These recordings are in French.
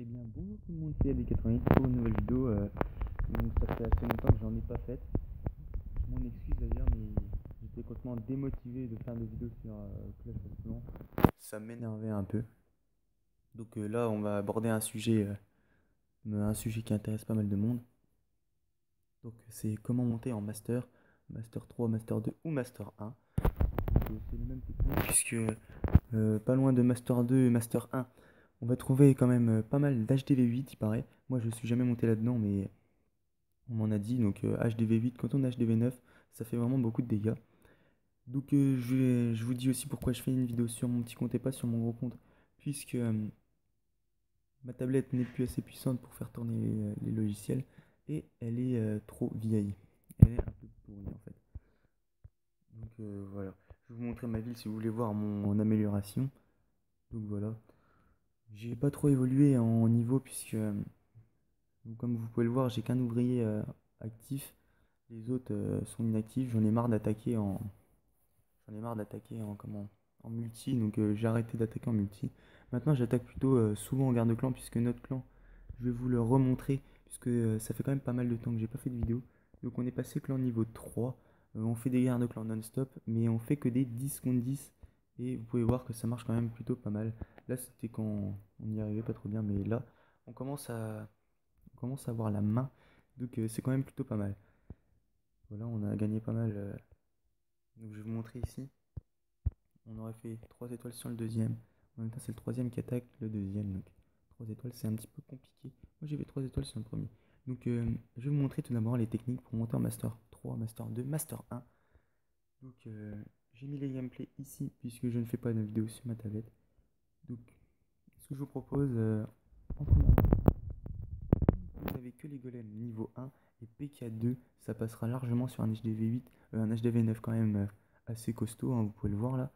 Eh bien bonjour tout le monde, c'est AD88 pour une nouvelle vidéo. Donc ça fait assez longtemps que j'en ai pas fait. Je m'en excuse d'ailleurs, mais j'étais complètement démotivé de faire des vidéos sur Clash of Clans. Ça m'énervait un peu. Donc là on va aborder un sujet qui intéresse pas mal de monde. Donc c'est comment monter en Master, Master 3, Master 2 ou Master 1. C'est les mêmes techniques puisque pas loin de Master 2 et Master 1, on va trouver quand même pas mal d'HDV8 il paraît. Moi je suis jamais monté là-dedans mais on m'en a dit, donc HDV8, quand on a HDV9, ça fait vraiment beaucoup de dégâts. Donc je vous dis aussi pourquoi je fais une vidéo sur mon petit compte et pas sur mon gros compte, puisque ma tablette n'est plus assez puissante pour faire tourner les logiciels, et elle est trop vieille. Elle est un peu pourrie en fait. Donc voilà, je vais vous montrer ma ville si vous voulez voir mon amélioration. Donc voilà, j'ai pas trop évolué en niveau, puisque comme vous pouvez le voir, j'ai qu'un ouvrier actif. Les autres sont inactifs. J'en ai marre d'attaquer en multi, donc j'ai arrêté d'attaquer en multi. Maintenant, j'attaque plutôt souvent en garde clan, puisque notre clan, je vais vous le remontrer, puisque ça fait quand même pas mal de temps que j'ai pas fait de vidéo. Donc on est passé clan niveau 3. On fait des gardes clan non-stop, mais on fait que des 10 contre 10. Et vous pouvez voir que ça marche quand même plutôt pas mal. Là, c'était quand on n'y arrivait pas trop bien, mais là, on commence à avoir la main. Donc c'est quand même plutôt pas mal. Voilà, on a gagné pas mal. Donc je vais vous montrer ici. On aurait fait 3 étoiles sur le deuxième. En même temps, c'est le troisième qui attaque le deuxième. Donc 3 étoiles, c'est un petit peu compliqué. Moi, j'ai fait 3 étoiles sur le premier. Donc je vais vous montrer tout d'abord les techniques pour monter en Master 3, Master 2, Master 1. Donc j'ai mis les gameplays ici, puisque je ne fais pas de vidéo sur ma tablette. Donc ce que je vous propose, en première, vous n'avez que les golems niveau 1 et PK2, ça passera largement sur un HDV8, un HDV9 quand même assez costaud, hein, vous pouvez le voir là.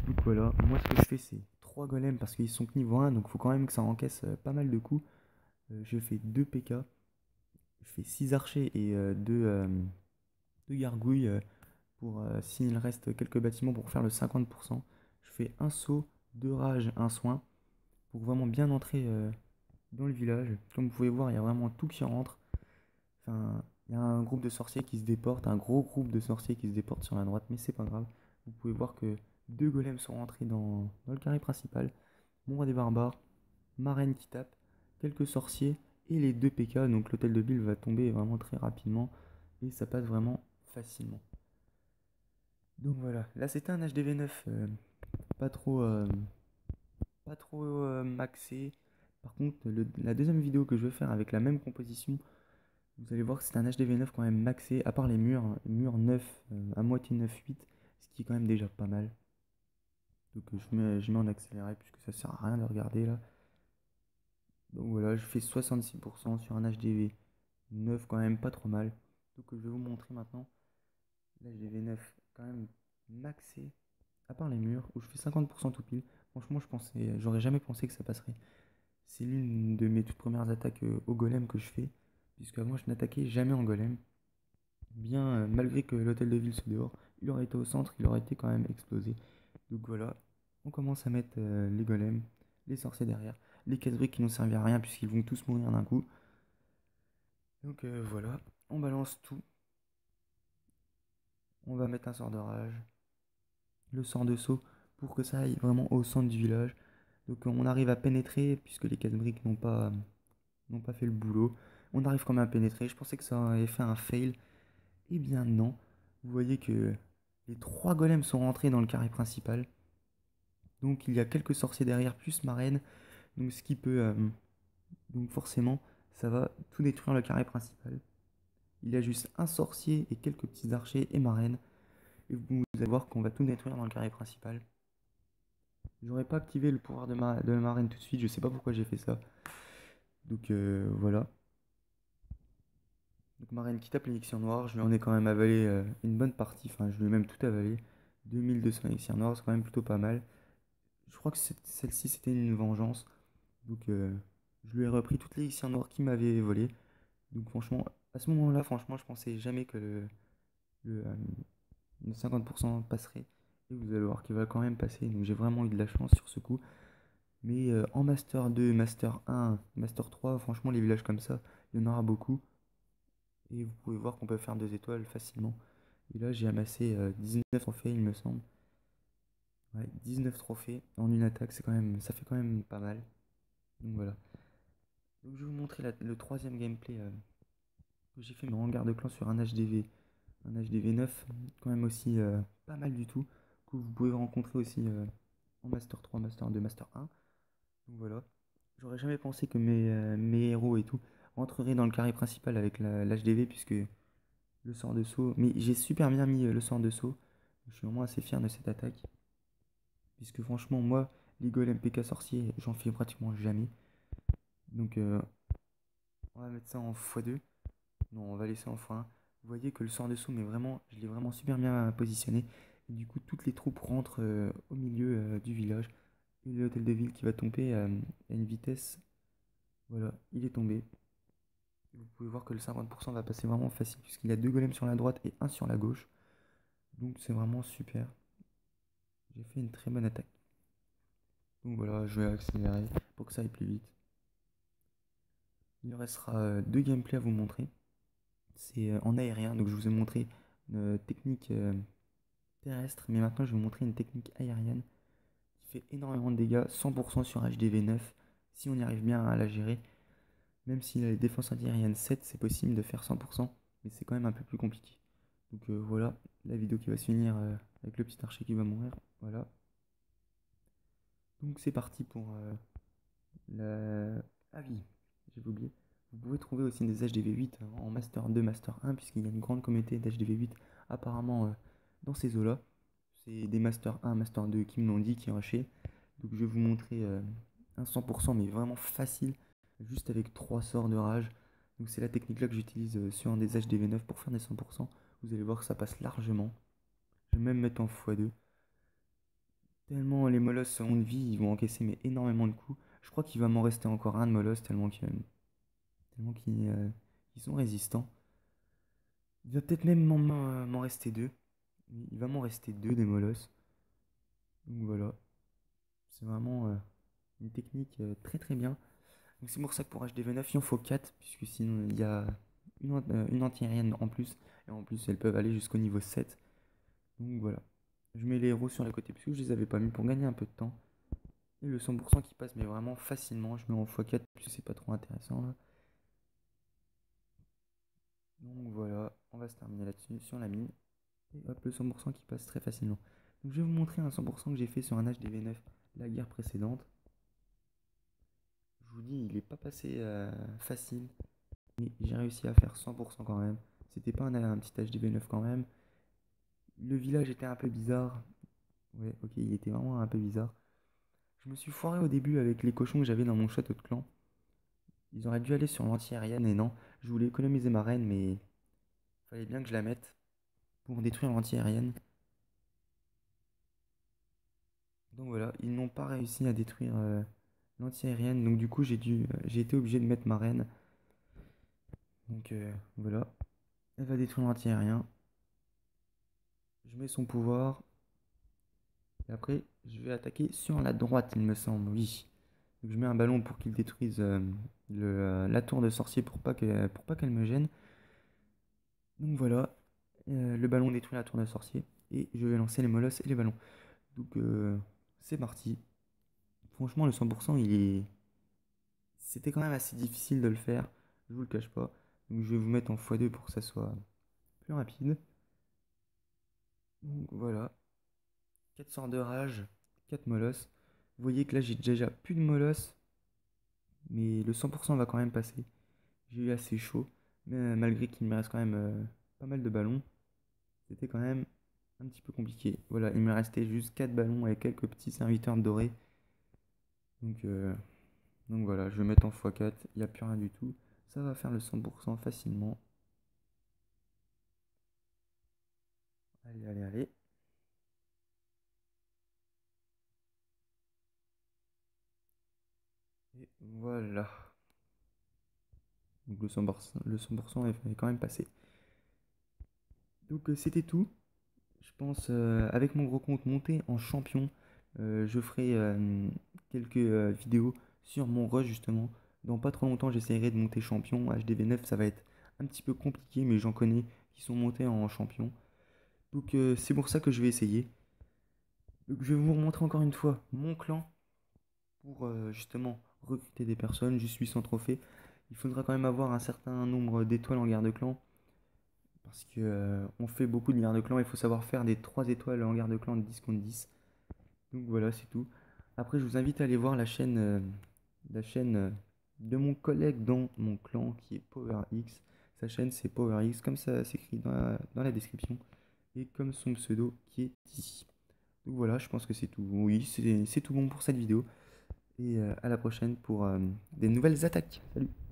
Donc voilà, moi ce que je fais c'est 3 golems parce qu'ils sont que niveau 1, donc il faut quand même que ça encaisse pas mal de coups. Je fais 2 PK, je fais 6 archers et 2 gargouilles pour s'il reste quelques bâtiments pour faire le 50%. Je fais un saut, 2 rages, un soin pour vraiment bien entrer dans le village. Comme vous pouvez voir, il y a vraiment tout qui rentre. Enfin, il y a un groupe de sorciers qui se déporte, un gros groupe de sorciers qui se déporte sur la droite, mais c'est pas grave. Vous pouvez voir que 2 golems sont rentrés dans le carré principal. Mon roi des barbares, ma reine qui tape, quelques sorciers et les 2 PK. Donc l'hôtel de ville va tomber vraiment très rapidement et ça passe vraiment facilement. Donc voilà, là c'était un HDV9 pas trop, maxé. Par contre, la deuxième vidéo que je vais faire avec la même composition, vous allez voir que c'est un HDV9 quand même maxé, à part les murs, hein, murs 9, à moitié 9-8, ce qui est quand même déjà pas mal. Donc je mets en accéléré puisque ça sert à rien de regarder là. Donc voilà, je fais 66% sur un HDV 9 quand même pas trop mal. Donc je vais vous montrer maintenant l'HDV 9 quand même maxé, à part les murs où je fais 50% tout pile. Franchement, j'aurais jamais pensé que ça passerait. C'est l'une de mes toutes premières attaques au golem que je fais, puisque avant je n'attaquais jamais en golem. Bien, malgré que l'hôtel de ville soit dehors, il aurait été au centre, il aurait été quand même explosé. Donc voilà, on commence à mettre les golems, les sorciers derrière, les casse-briques qui n'ont servi à rien puisqu'ils vont tous mourir d'un coup. Donc voilà, on balance tout. On va mettre un sort de rage, le sort de saut pour que ça aille vraiment au centre du village. Donc on arrive à pénétrer puisque les casse-briques n'ont pas fait le boulot. On arrive quand même à pénétrer. Je pensais que ça avait fait un fail. Eh bien non. Vous voyez que les 3 golems sont rentrés dans le carré principal. Donc il y a quelques sorciers derrière plus ma reine. Donc ce qui peut... donc forcément ça va tout détruire le carré principal. Il y a juste un sorcier et quelques petits archers et ma reine. Et vous allez voir qu'on va tout détruire dans le carré principal. J'aurais pas activé le pouvoir de ma reine tout de suite. Je sais pas pourquoi j'ai fait ça. Donc voilà. Donc ma reine qui tape l'élixir noir. Je lui en ai quand même avalé une bonne partie. Enfin je lui ai même tout avalé. 2200 élixirs noirs, c'est quand même plutôt pas mal. Je crois que celle-ci c'était une vengeance. Donc je lui ai repris toutes les élixirs noirs qu'il m'avait volé. Donc franchement, à ce moment-là, franchement, je pensais jamais que le, euh, le 50% passerait. Et vous allez voir qu'il va quand même passer. Donc j'ai vraiment eu de la chance sur ce coup. Mais en Master 2, Master 1, Master 3, franchement, les villages comme ça, il y en aura beaucoup. Et vous pouvez voir qu'on peut faire 2 étoiles facilement. Et là, j'ai amassé 19 trophées, il me semble. Ouais, 19 trophées en une attaque, ça fait quand même pas mal. Donc voilà. Donc je vais vous montrer le troisième gameplay que j'ai fait, mais en garde clan sur un HDV. Un HDV 9, quand même aussi pas mal du tout. Que vous pouvez rencontrer aussi en Master 3, Master 2, Master 1. Donc voilà. J'aurais jamais pensé que mes héros et tout rentreraient dans le carré principal avec l'HDV, puisque le sort de saut. Mais j'ai super bien mis le sort de saut. Je suis vraiment assez fier de cette attaque. Puisque franchement, moi, les golems PK sorciers, j'en fais pratiquement jamais. Donc on va mettre ça en x2. Non, on va laisser en x1. Vous voyez que le sort de saut, mais vraiment, je l'ai vraiment super bien positionné. Et du coup, toutes les troupes rentrent au milieu du village. Et l'hôtel de ville qui va tomber à une vitesse. Voilà, il est tombé. Vous pouvez voir que le 50% va passer vraiment facile, puisqu'il y a 2 golems sur la droite et un sur la gauche. Donc c'est vraiment super. J'ai fait une très bonne attaque. Donc voilà, je vais accélérer pour que ça aille plus vite. Il restera 2 gameplays à vous montrer. C'est en aérien, donc je vous ai montré une technique terrestre, mais maintenant je vais vous montrer une technique aérienne qui fait énormément de dégâts, 100% sur HDV9, si on y arrive bien à la gérer. Même si les défenses antiaériennes 7, c'est possible de faire 100%, mais c'est quand même un peu plus compliqué. Donc voilà, la vidéo qui va se finir avec le petit archer qui va mourir. Voilà. Donc c'est parti pour la... Ah oui, j'avais oublié. Vous pouvez trouver aussi des HDV8 en Master 2, Master 1, puisqu'il y a une grande communauté d'HDV8 apparemment dans ces eaux-là. C'est des Master 1, Master 2 qui me l'ont dit, qui ont haché. Donc je vais vous montrer un 100%, mais vraiment facile, juste avec 3 sorts de rage. Donc c'est la technique là que j'utilise sur un des HDV9 pour faire des 100%. Vous allez voir que ça passe largement. Je vais même mettre en x2. Tellement les molosses ont de vie, ils vont encaisser mais énormément de coups. Je crois qu'il va m'en rester encore un de molosse tellement qu'ils sont résistants. Il va peut-être même m'en rester 2. Il va m'en rester 2 des molosses. Donc voilà. C'est vraiment une technique très très bien. Donc c'est pour ça que pour HDV9, il en faut 4, puisque sinon il y a une anti-aérienne en plus. Et en plus, elles peuvent aller jusqu'au niveau 7. Donc voilà. Je mets les héros sur les côtés, puisque je les avais pas mis pour gagner un peu de temps. Et le 100% qui passe, mais vraiment facilement. Je mets en x4, puisque c'est pas trop intéressant là. Donc voilà, on va se terminer là-dessus, sur la mine. Et hop, le 100% qui passe très facilement. Donc je vais vous montrer un 100% que j'ai fait sur un HDV9 la guerre précédente. Je vous dis, il n'est pas passé facile. Mais j'ai réussi à faire 100% quand même. C'était pas un petit HDV9 quand même. Le village était un peu bizarre. Ouais, ok, il était vraiment un peu bizarre. Je me suis foiré au début avec les cochons que j'avais dans mon château de clan. Ils auraient dû aller sur l'anti-aérienne et non. Je voulais économiser ma reine, mais fallait bien que je la mette pour détruire l'anti-aérienne. Donc voilà, ils n'ont pas réussi à détruire l'anti-aérienne. Donc du coup, j'ai été obligé de mettre ma reine. Donc voilà, elle va détruire l'anti-aérien. Je mets son pouvoir. Et après, je vais attaquer sur la droite, il me semble, oui. Donc, je mets un ballon pour qu'il détruise la tour de sorcier pour pas qu'elle me gêne. Donc voilà, le ballon détruit la tour de sorcier. Et je vais lancer les molosses et les ballons. Donc c'est parti. Franchement, le 100%, c'était quand même assez difficile de le faire. Je vous le cache pas. Donc je vais vous mettre en x2 pour que ça soit plus rapide. Donc voilà. 4 sorts de rage, 4 molosses. Vous voyez que là, j'ai déjà plus de molosses. Mais le 100% va quand même passer. J'ai eu assez chaud, mais malgré qu'il me reste quand même pas mal de ballons, c'était quand même un petit peu compliqué. Voilà, il me restait juste 4 ballons et quelques petits serviteurs dorés. Donc, euh, donc voilà, je vais mettre en x4, il n'y a plus rien du tout. Ça va faire le 100% facilement. Allez, allez, allez. Et voilà. Donc le 100% est quand même passé. Donc c'était tout. Je pense avec mon gros compte monté en champion, je ferai quelques vidéos sur mon rush justement. Dans pas trop longtemps, j'essaierai de monter champion. HDV9, ça va être un petit peu compliqué, mais j'en connais qui sont montés en champion. Donc c'est pour ça que je vais essayer. Donc je vais vous montrer encore une fois mon clan pour justement recruter des personnes. Je suis sans trophée. Il faudra quand même avoir un certain nombre d'étoiles en guerre de clan. Parce que on fait beaucoup de guerre de clan. Il faut savoir faire des 3 étoiles en guerre de clan de 10 contre 10. Donc voilà, c'est tout. Après, je vous invite à aller voir la chaîne de mon collègue dans mon clan qui est PowerX. Sa chaîne, c'est PowerX, comme ça s'écrit dans la description. Et comme son pseudo qui est ici. Donc voilà, je pense que c'est tout. Oui, c'est tout bon pour cette vidéo. Et à la prochaine pour des nouvelles attaques. Salut!